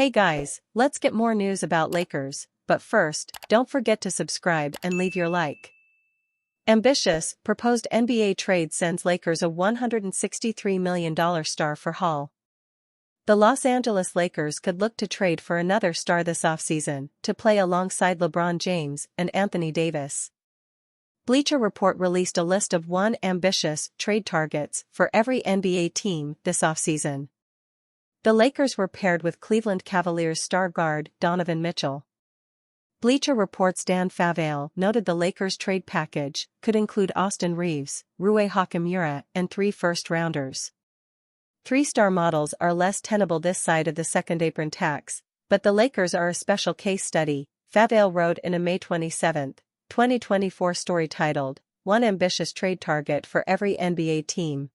Hey guys, let's get more news about Lakers, but first, don't forget to subscribe and leave your like. Ambitious, proposed NBA trade sends Lakers a $163 million star for Hall. The Los Angeles Lakers could look to trade for another star this offseason to play alongside LeBron James and Anthony Davis. Bleacher Report released a list of ambitious trade targets for every NBA team this offseason. The Lakers were paired with Cleveland Cavaliers star guard Donovan Mitchell. Bleacher Report's Dan Favale noted the Lakers' trade package could include Austin Reeves, Rui Hachimura, and 3 first-rounders. 3-star models are less tenable this side of the second apron tax, but the Lakers are a special case study, Favale wrote in a May 27, 2024 story titled, "One Ambitious Trade Target for Every NBA Team."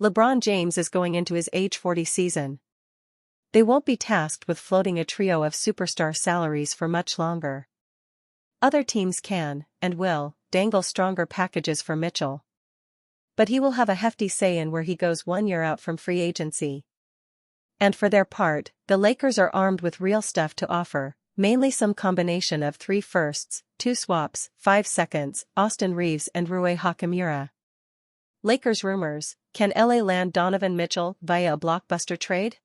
LeBron James is going into his age 40 season. They won't be tasked with floating a trio of superstar salaries for much longer. Other teams can, and will, dangle stronger packages for Mitchell. But he will have a hefty say in where he goes 1 year out from free agency. And for their part, the Lakers are armed with real stuff to offer, mainly some combination of 3 firsts, 2 swaps, 5 seconds, Austin Reeves and Rui Hachimura. Lakers rumors: can LA land Donovan Mitchell via a blockbuster trade?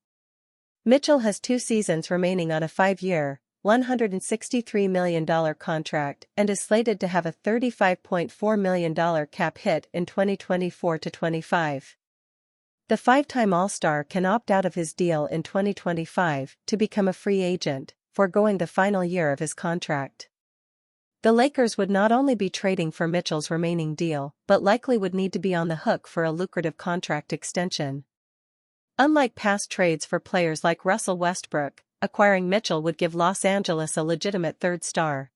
Mitchell has 2 seasons remaining on a 5-year, $163 million contract and is slated to have a $35.4 million cap hit in 2024-25. The 5-time All-Star can opt out of his deal in 2025 to become a free agent, foregoing the final year of his contract. The Lakers would not only be trading for Mitchell's remaining deal, but likely would need to be on the hook for a lucrative contract extension. Unlike past trades for players like Russell Westbrook, acquiring Mitchell would give Los Angeles a legitimate third star.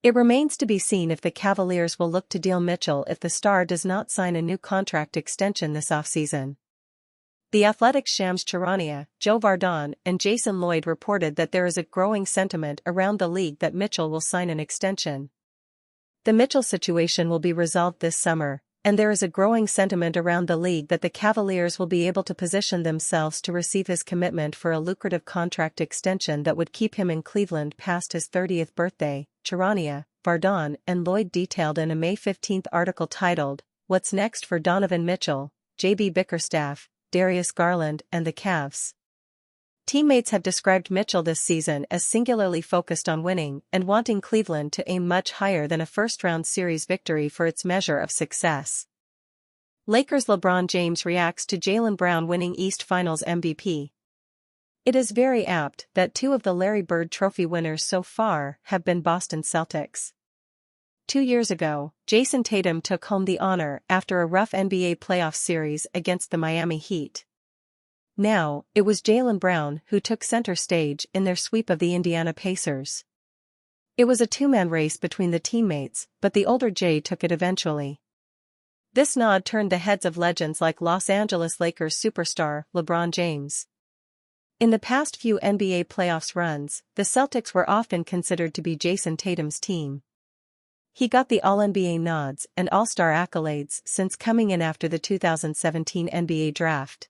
It remains to be seen if the Cavaliers will look to deal Mitchell if the star does not sign a new contract extension this offseason. The Athletic's Shams Charania, Joe Vardon, and Jason Lloyd reported that there is a growing sentiment around the league that Mitchell will sign an extension. The Mitchell situation will be resolved this summer, and there is a growing sentiment around the league that the Cavaliers will be able to position themselves to receive his commitment for a lucrative contract extension that would keep him in Cleveland past his 30th birthday, Charania, Vardon, and Lloyd detailed in a May 15 article titled, "What's Next for Donovan Mitchell, J.B. Bickerstaff, Darius Garland, and the Cavs." Teammates have described Mitchell this season as singularly focused on winning and wanting Cleveland to aim much higher than a first-round series victory for its measure of success. Lakers' LeBron James reacts to Jaylen Brown winning East Finals MVP. It is very apt that 2 of the Larry Bird Trophy winners so far have been Boston Celtics. 2 years ago, Jason Tatum took home the honor after a rough NBA playoff series against the Miami Heat. Now, it was Jaylen Brown who took center stage in their sweep of the Indiana Pacers. It was a 2-man race between the teammates, but the older Jay took it eventually. This nod turned the heads of legends like Los Angeles Lakers superstar LeBron James. In the past few NBA playoffs runs, the Celtics were often considered to be Jason Tatum's team. He got the All-NBA nods and All-Star accolades since coming in after the 2017 NBA draft.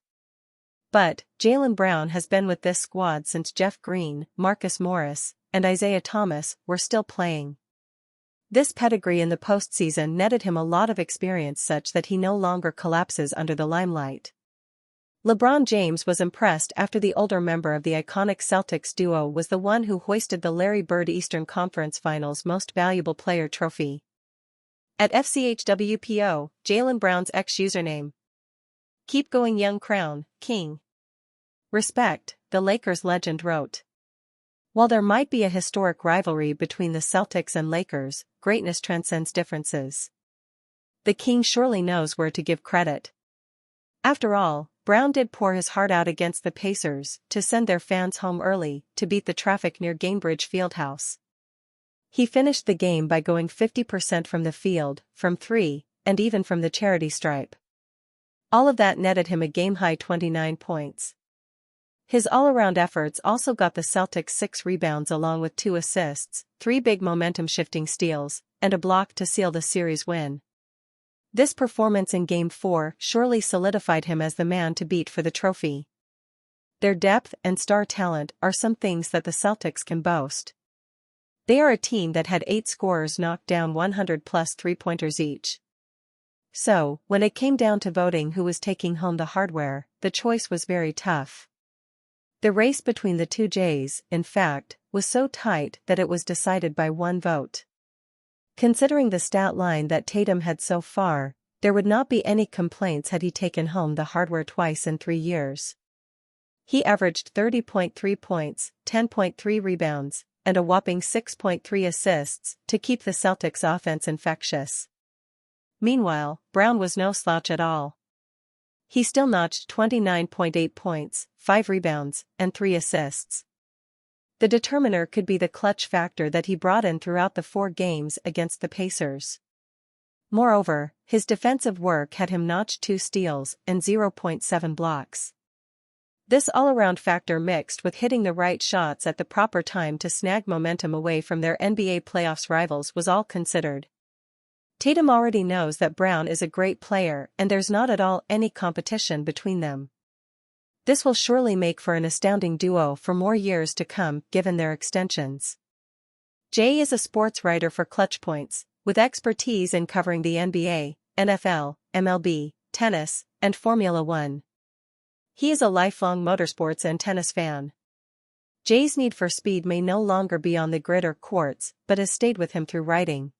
But, Jaylen Brown has been with this squad since Jeff Green, Marcus Morris, and Isaiah Thomas were still playing. This pedigree in the postseason netted him a lot of experience such that he no longer collapses under the limelight. LeBron James was impressed after the older member of the iconic Celtics duo was the one who hoisted the Larry Bird Eastern Conference Finals Most Valuable Player trophy. At FCHWPO, Jaylen Brown's ex-username: "Keep going young crown, king." Respect, the Lakers legend wrote. While there might be a historic rivalry between the Celtics and Lakers, greatness transcends differences. The king surely knows where to give credit. After all, Brown did pour his heart out against the Pacers to send their fans home early to beat the traffic near Gainbridge Fieldhouse. He finished the game by going 50% from the field, from 3, and even from the charity stripe. All of that netted him a game-high 29 points. His all-around efforts also got the Celtics 6 rebounds along with 2 assists, 3 big momentum-shifting steals, and a block to seal the series win. This performance in Game 4 surely solidified him as the man to beat for the trophy. Their depth and star talent are some things that the Celtics can boast. They are a team that had 8 scorers knock down 100-plus three-pointers each. So, when it came down to voting who was taking home the hardware, the choice was very tough. The race between the two Jays, in fact, was so tight that it was decided by one vote. Considering the stat line that Tatum had so far, there would not be any complaints had he taken home the hardware twice in 3 years. He averaged 30.3 points, 10.3 rebounds, and a whopping 6.3 assists to keep the Celtics' offense infectious. Meanwhile, Brown was no slouch at all. He still notched 29.8 points, 5 rebounds, and 3 assists. The determiner could be the clutch factor that he brought in throughout the 4 games against the Pacers. Moreover, his defensive work had him notch 2 steals and 0.7 blocks. This all-around factor mixed with hitting the right shots at the proper time to snag momentum away from their NBA playoffs rivals was all considered. Tatum already knows that Brown is a great player and there's not at all any competition between them. This will surely make for an astounding duo for more years to come given their extensions. Jay is a sports writer for Clutch Points, with expertise in covering the NBA, NFL, MLB, tennis, and Formula One. He is a lifelong motorsports and tennis fan. Jay's need for speed may no longer be on the grid or courts, but has stayed with him through writing.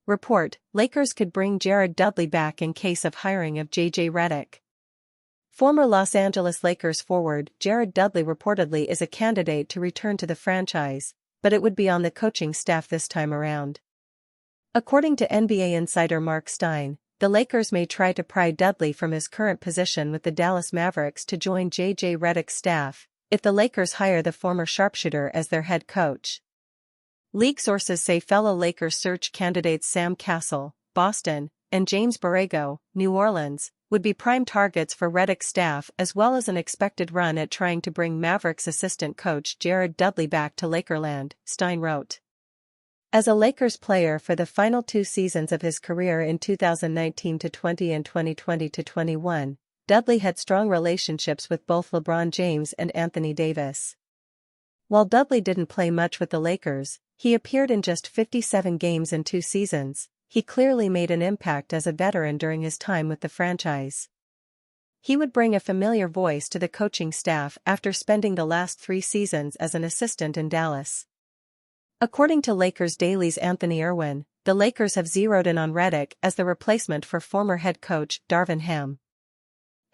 Report: Lakers could bring Jared Dudley back in case of hiring of J.J. Redick. Former Los Angeles Lakers forward Jared Dudley reportedly is a candidate to return to the franchise, but it would be on the coaching staff this time around. According to NBA insider Mark Stein, the Lakers may try to pry Dudley from his current position with the Dallas Mavericks to join J.J. Redick's staff, if the Lakers hire the former sharpshooter as their head coach. League sources say fellow Lakers search candidates Sam Cassell, Boston, and James Borrego, New Orleans, would be prime targets for Redick's staff as well as an expected run at trying to bring Mavericks assistant coach Jared Dudley back to Lakerland, Stein wrote. As a Lakers player for the final 2 seasons of his career in 2019-20 and 2020-21, Dudley had strong relationships with both LeBron James and Anthony Davis. While Dudley didn't play much with the Lakers, he appeared in just 57 games in 2 seasons. He clearly made an impact as a veteran during his time with the franchise. He would bring a familiar voice to the coaching staff after spending the last 3 seasons as an assistant in Dallas. According to Lakers Daily's Anthony Irwin, the Lakers have zeroed in on Redick as the replacement for former head coach Darvin Ham.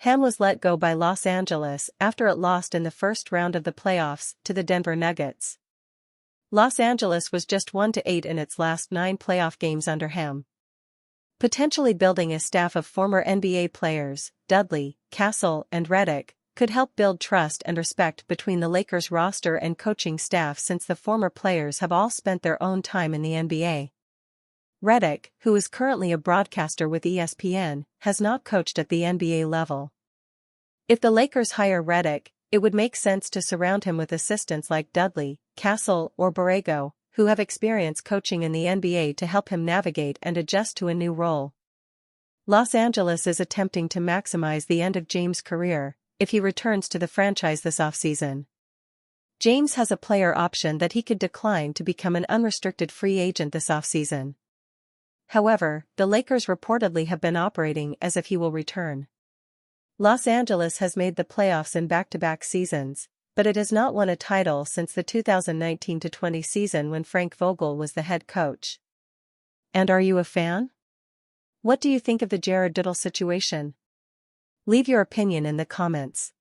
Ham was let go by Los Angeles after it lost in the first round of the playoffs to the Denver Nuggets. Los Angeles was just 1-8 in its last 9 playoff games under Ham. Potentially building a staff of former NBA players, Dudley, Cassell, and Redick, could help build trust and respect between the Lakers roster and coaching staff since the former players have all spent their own time in the NBA. Redick, who is currently a broadcaster with ESPN, has not coached at the NBA level. If the Lakers hire Redick, it would make sense to surround him with assistants like Dudley, Cassell, or Borrego, who have experience coaching in the NBA to help him navigate and adjust to a new role. Los Angeles is attempting to maximize the end of James' career, if he returns to the franchise this offseason. James has a player option that he could decline to become an unrestricted free agent this offseason. However, the Lakers reportedly have been operating as if he will return. Los Angeles has made the playoffs in back-to-back seasons, but it has not won a title since the 2019-20 season when Frank Vogel was the head coach. And are you a fan? What do you think of the Jared Dudley situation? Leave your opinion in the comments.